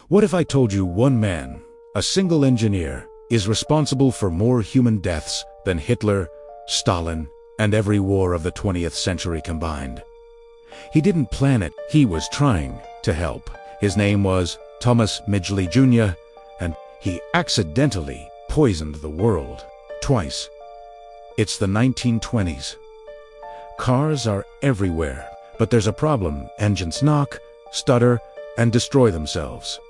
What if I told you one man, a single engineer, is responsible for more human deaths than Hitler, Stalin, and every war of the 20th century combined? He didn't plan it, he was trying to help. His name was Thomas Midgley Jr., and he accidentally poisoned the world twice. It's the 1920s. Cars are everywhere, but there's a problem. Engines knock, stutter, and destroy themselves.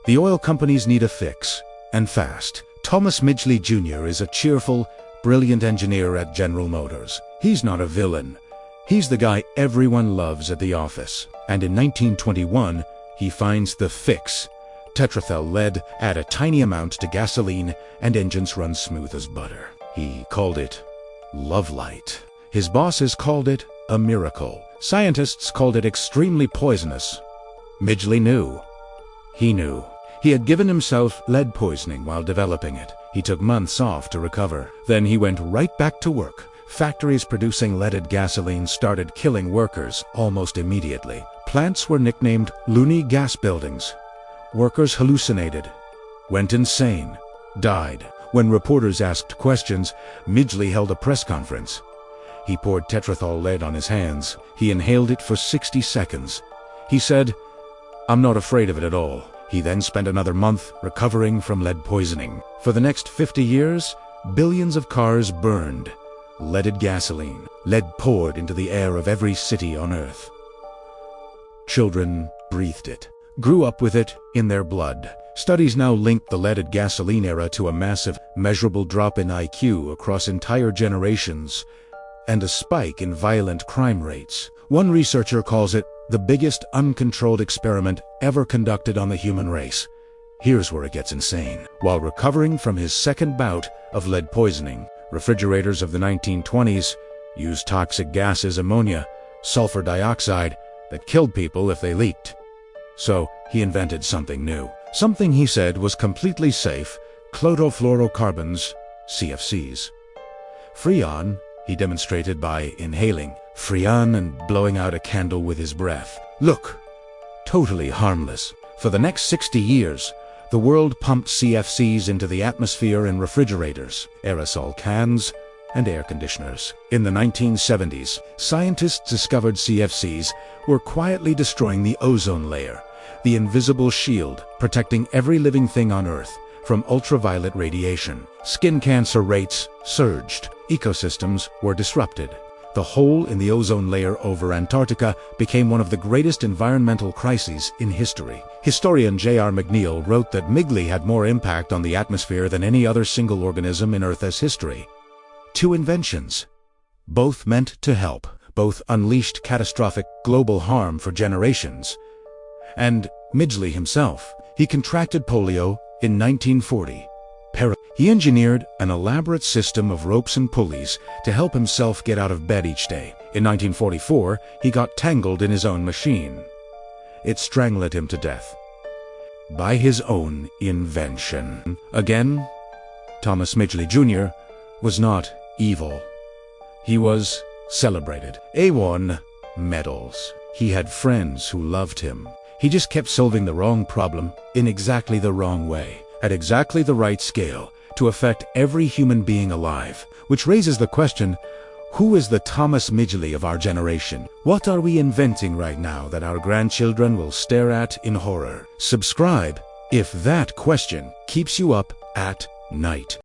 The oil companies need a fix, and fast. Thomas Midgley Jr. is a cheerful, brilliant engineer at General Motors. He's not a villain. He's the guy everyone loves at the office. And in 1921, he finds the fix. Tetrathyl lead, add a tiny amount to gasoline, and engines run smooth as butter. He called it love light. His bosses called it a miracle. Scientists called it extremely poisonous. Midgley knew. He knew. He had given himself lead poisoning while developing it. He took months off to recover. Then he went right back to work. Factories producing leaded gasoline started killing workers almost immediately. Plants were nicknamed loony gas buildings. Workers hallucinated, went insane, died. When reporters asked questions, Midgley held a press conference. He poured tetrathyl lead on his hands. He inhaled it for 60 seconds. He said, "I'm not afraid of it at all." He then spent another month recovering from lead poisoning. For the next 50 years, billions of cars burned leaded gasoline. Lead poured into the air of every city on Earth. Children breathed it, grew up with it in their blood. Studies now link the leaded gasoline era to a massive, measurable drop in IQ across entire generations and a spike in violent crime rates. One researcher calls it the biggest uncontrolled experiment ever conducted on the human race. Here's where it gets insane. While recovering from his second bout of lead poisoning, refrigerators of the 1920s used toxic gases, ammonia, sulfur dioxide, that killed people if they leaked. So he invented something new. Something he said was completely safe: chlorofluorocarbons, CFCs. Freon he demonstrated by inhaling Freon and blowing out a candle with his breath. Look, totally harmless. For the next 60 years, the world pumped CFCs into the atmosphere in refrigerators, aerosol cans, and air conditioners. In the 1970s, scientists discovered CFCs were quietly destroying the ozone layer, the invisible shield protecting every living thing on Earth from ultraviolet radiation. Skin cancer rates surged. Ecosystems were disrupted. The hole in the ozone layer over Antarctica became one of the greatest environmental crises in history. Historian J.R. McNeill wrote that Midgley had more impact on the atmosphere than any other single organism in Earth's history. Two inventions. Both meant to help. Both unleashed catastrophic global harm for generations. And Midgley himself. He contracted polio in 1940. He engineered an elaborate system of ropes and pulleys to help himself get out of bed each day. In 1944, he got tangled in his own machine. It strangled him to death. By his own invention. Again, Thomas Midgley Jr. was not evil. He was celebrated. A1 medals. He had friends who loved him. He just kept solving the wrong problem in exactly the wrong way, at exactly the right scale, to affect every human being alive. Which raises the question, who is the Thomas Midgley of our generation? What are we inventing right now that our grandchildren will stare at in horror? Subscribe if that question keeps you up at night.